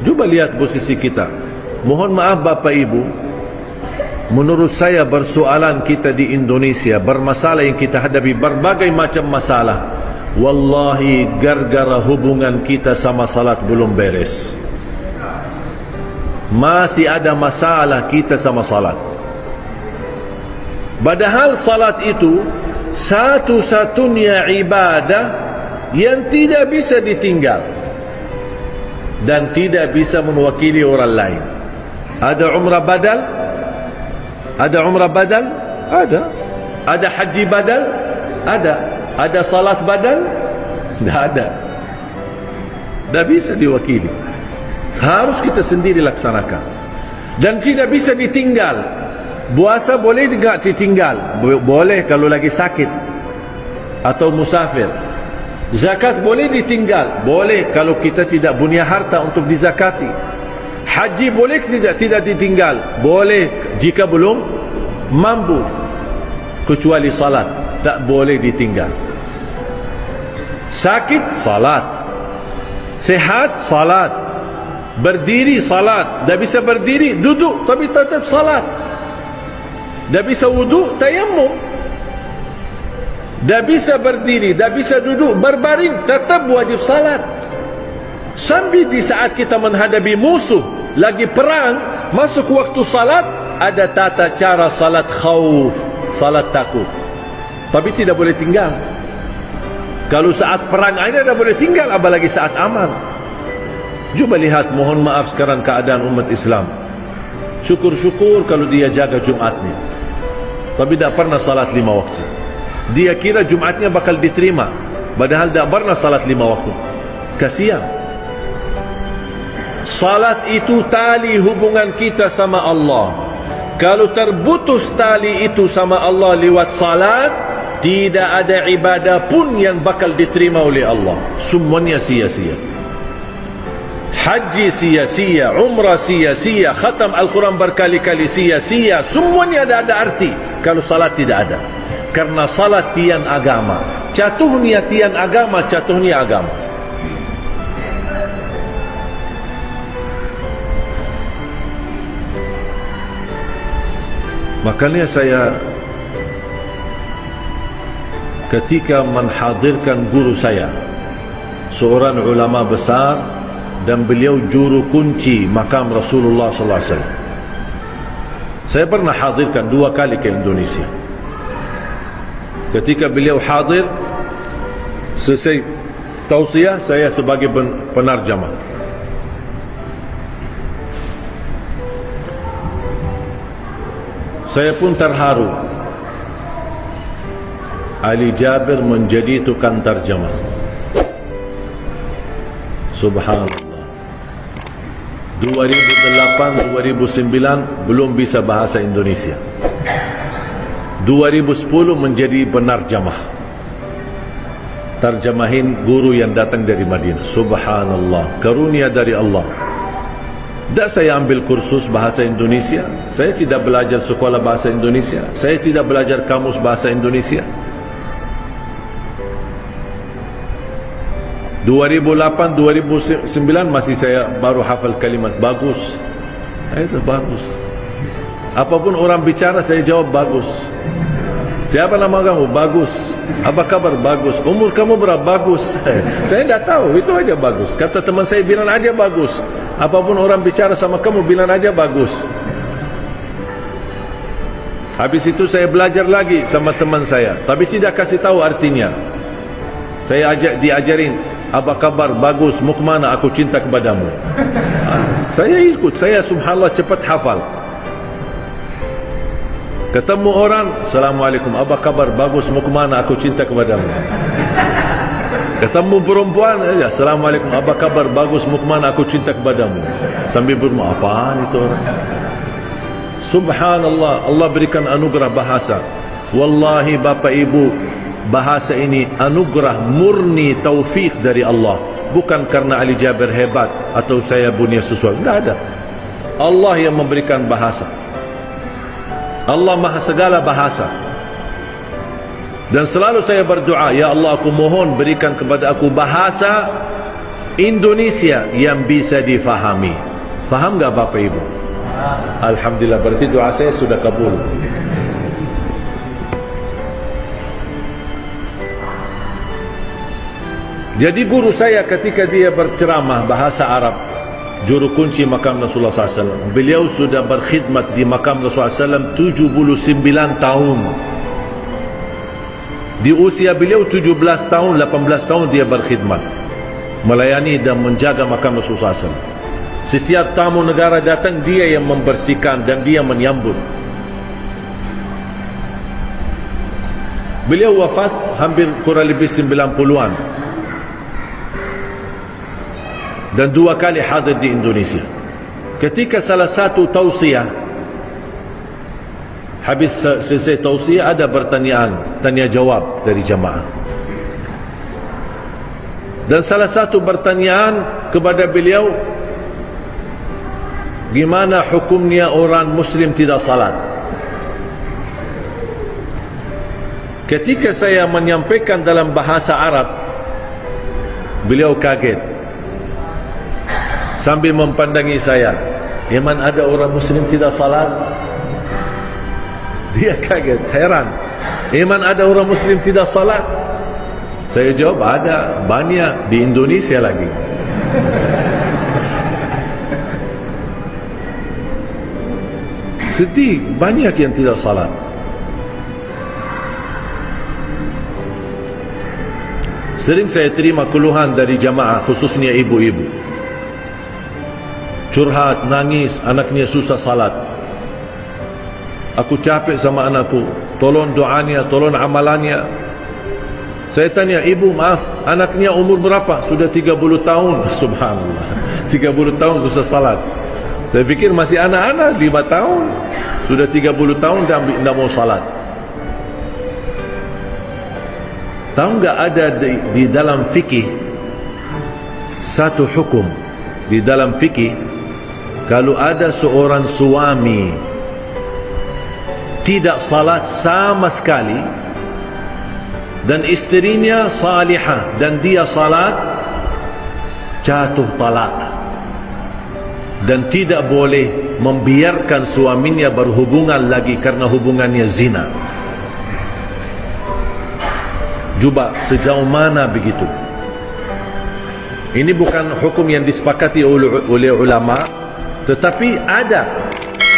Cuba lihat posisi kita. Mohon maaf Bapak Ibu, menurut saya persoalan kita di Indonesia, bermasalah yang kita hadapi, berbagai macam masalah, wallahi gara-gara hubungan kita sama salat belum beres. Masih ada masalah kita sama salat. Padahal salat itu satu-satunya ibadah yang tidak bisa ditinggal dan tidak bisa mewakili orang lain. Ada umrah badal? Ada umrah badal? Ada. Ada haji badal? Ada. Ada salat badal? Tidak ada. Tidak bisa diwakili. Harus kita sendiri laksanakan. Dan tidak bisa ditinggal. Puasa boleh tidak ditinggal? Boleh kalau lagi sakit atau musafir. Zakat boleh ditinggal? Boleh kalau kita tidak punya harta untuk dizakati. Haji boleh tidak ditinggal? Boleh jika belum mampu. Kecuali salat tak boleh ditinggal. Sakit, salat. Sehat, salat. Berdiri, salat. Tak bisa berdiri, duduk tapi tetap salat. Tak bisa wudu, tayammum. Tak bisa berdiri, tak bisa duduk, berbaring, tetap wajib salat. Sampai di saat kita menghadapi musuh, lagi perang, masuk waktu salat, ada tata cara salat khauf, salat takut. Tapi tidak boleh tinggal. Kalau saat perang aja tidak boleh tinggal, apalagi saat aman. Cuba lihat, mohon maaf sekarang keadaan umat Islam. Syukur-syukur kalau dia jaga Jumatnya, tapi tidak pernah salat 5 waktu. Dia kira Jumatnya bakal diterima, padahal tak pernah salat 5 waktu. Kasihan. Salat itu tali hubungan kita sama Allah. Kalau terputus tali itu sama Allah lewat salat, tidak ada ibadah pun yang bakal diterima oleh Allah. Semuanya sia-sia. Haji sia-sia, umrah sia-sia, khatam Al-Quran berkali-kali sia-sia. Semuanya ada arti kalau salat tidak ada. Karena salat tiang agama. Jatuhnya tiang agama, jatuhnya agama. Makanya saya ketika menhadirkan guru saya, seorang ulama besar dan beliau juru kunci makam Rasulullah sallallahu alaihi wasallam. Saya pernah hadirkan 2 kali ke Indonesia. Ketika beliau hadir, selesai tausiah, saya sebagai penarjamah. Saya pun terharu. Ali Jabir menjadi tukang tarjamah. Subhanallah. 2008, 2009 belum bisa bahasa Indonesia. 2010 menjadi penarjamah. Tarjamahin guru yang datang dari Madinah. Subhanallah, karunia dari Allah. Tak saya ambil kursus bahasa Indonesia. Saya tidak belajar sekolah bahasa Indonesia. Saya tidak belajar kamus bahasa Indonesia. 2008, 2009 masih saya baru hafal kalimat bagus. Itu bagus. Apapun orang bicara saya jawab bagus. Siapa nama kamu? Bagus. Apa kabar? Bagus. Umur kamu berapa? Bagus. Saya tidak tahu, itu aja bagus. Kata teman saya, bilang aja bagus. Apapun orang bicara sama kamu, bilang aja bagus. Habis itu saya belajar lagi sama teman saya, tapi tidak kasih tahu artinya. Saya diajarin, apa kabar? Bagus. Mau kemana? Aku cinta kepadamu. Saya ikut. Saya subhanallah cepat hafal. Ketemu orang, Assalamualaikum, apa kabar? Bagus. Mau kemana? Aku cinta kepadamu. Ketemu perempuan, Assalamualaikum, apa kabar? Bagus. Mau kemana? Aku cinta kepadamu. Sambil berdoa, apaan itu orang? Subhanallah, Allah berikan anugerah bahasa. Wallahi Bapak Ibu, bahasa ini anugerah murni taufik dari Allah. Bukan karena Ali Jabir hebat atau saya punya sesuatu. Tidak ada. Allah yang memberikan bahasa. Allah maha segala bahasa. Dan selalu saya berdoa, ya Allah, aku mohon berikan kepada aku bahasa Indonesia yang bisa difahami. Faham gak Bapak Ibu? Alhamdulillah, berarti doa saya sudah kabul. Jadi guru saya ketika dia berceramah bahasa Arab, juru kunci makam Rasulullah SAW, beliau sudah berkhidmat di makam Rasulullah SAW 79 tahun. Di usia beliau 17 tahun, 18 tahun dia berkhidmat, melayani dan menjaga makam Rasulullah SAW. Setiap tamu negara datang, dia yang membersihkan dan dia menyambut. Beliau wafat hampir kurang lebih 90-an dan 2 kali hadir di Indonesia. Ketika salah satu tausiah, habis selesai tausiah, ada pertanyaan, tanya jawab dari jamaah. Dan salah satu pertanyaan kepada beliau, gimana hukumnya orang Muslim tidak salat? Ketika saya menyampaikan dalam bahasa Arab, beliau kaget sambil mempandangi saya. Memang ada orang Muslim tidak salat? Dia kaget, heran. Memang ada orang Muslim tidak salat? Saya jawab, ada, banyak di Indonesia lagi. Sedih, banyak yang tidak salat. Sering saya terima keluhan dari jamaah, khususnya ibu-ibu. Curhat, nangis, anaknya susah salat. Aku capek sama anakku, tolong doanya, tolong amalannya. Saya tanya, ibu maaf, anaknya umur berapa? Sudah 30 tahun. Subhanallah, 30 tahun susah salat. Saya fikir masih anak-anak, 5 tahun. Sudah 30 tahun dan tidak mau salat. Tahu nggak, ada di dalam fikih satu hukum. Di dalam fikih, kalau ada seorang suami tidak salat sama sekali dan istrinya salihah dan dia salat, jatuh talak, dan tidak boleh membiarkan suaminya berhubungan lagi karena hubungannya zina. Coba sejauh mana begitu? Ini bukan hukum yang disepakati oleh ulama, tetapi ada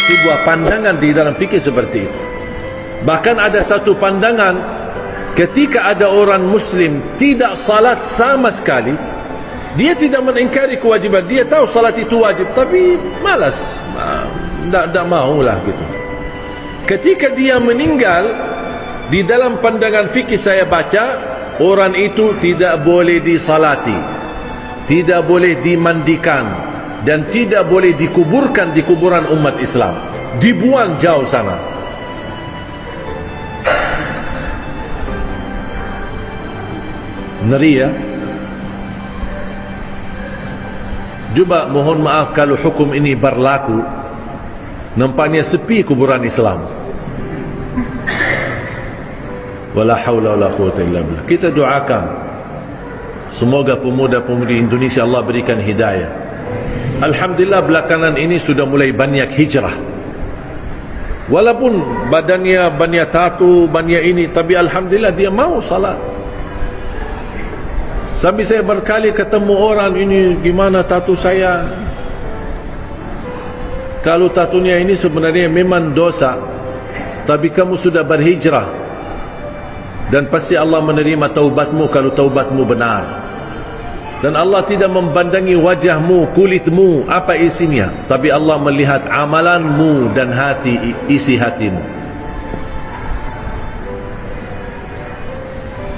sebuah pandangan di dalam fikih seperti itu. Bahkan ada satu pandangan, ketika ada orang Muslim tidak salat sama sekali, dia tidak mengingkari kewajiban, dia tahu salat itu wajib, tapi malas, tidak maulah gitu. Ketika dia meninggal, di dalam pandangan fikih saya baca, orang itu tidak boleh disalati, tidak boleh dimandikan, dan tidak boleh dikuburkan di kuburan umat Islam, dibuang jauh sana. Ngeri ya. Coba mohon maaf kalau hukum ini berlaku, nampaknya sepi kuburan Islam. Wala haula wala quwwata illa billah. Kita doakan semoga pemuda-pemudi Indonesia Allah berikan hidayah. Alhamdulillah belakangan ini sudah mulai banyak hijrah. Walaupun badannya banyak tatu, banyak ini, tapi alhamdulillah dia mau salat. Sampai saya berkali ketemu orang, ini gimana tatu saya? Kalau tatunya ini sebenarnya memang dosa, tapi kamu sudah berhijrah, dan pasti Allah menerima taubatmu kalau taubatmu benar. Dan Allah tidak membandangi wajahmu, kulitmu, apa isinya, tapi Allah melihat amalanmu dan hati, isi hatimu.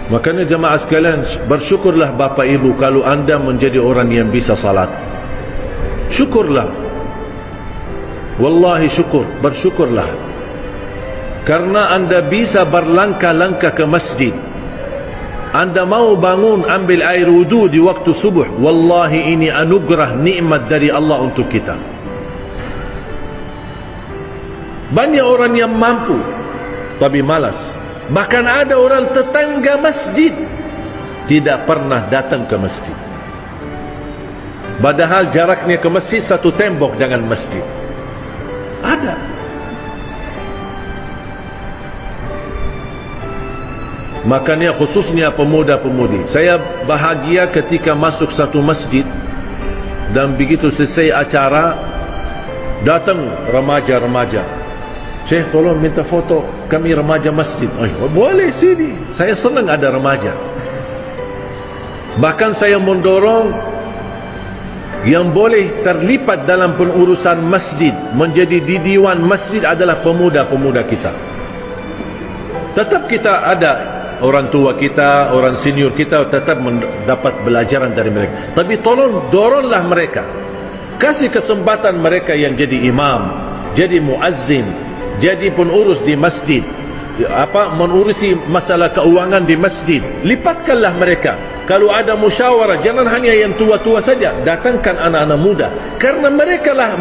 Makanya jemaah sekalian, bersyukurlah Bapak Ibu kalau anda menjadi orang yang bisa salat. Syukurlah. Wallahi syukur, bersyukurlah. Karena anda bisa berlangkah-langkah ke masjid. Anda mau bangun ambil air wudu di waktu subuh. Wallahi ini anugerah nikmat dari Allah untuk kita. Banyak orang yang mampu tapi malas. Bahkan ada orang tetangga masjid tidak pernah datang ke masjid. Padahal jaraknya ke masjid satu tembok dengan masjid. Ada. Makanya khususnya pemuda-pemudi, saya bahagia ketika masuk satu masjid dan begitu selesai acara datang remaja-remaja. Syekh, tolong minta foto kami remaja masjid. Oh, boleh sini. Saya senang ada remaja. Bahkan saya mendorong yang boleh terlibat dalam pengurusan masjid, menjadi di diwan masjid adalah pemuda-pemuda kita. Tetap kita ada orang tua kita, orang senior kita, tetap mendapat belajaran dari mereka. Tapi tolong doronglah mereka. Kasih kesempatan mereka yang jadi imam, jadi muazzin, jadi pengurus di masjid, mengurusi masalah keuangan di masjid. Lipatkanlah mereka. Kalau ada musyawarah, jangan hanya yang tua-tua saja. Datangkan anak-anak muda. Karena mereka lah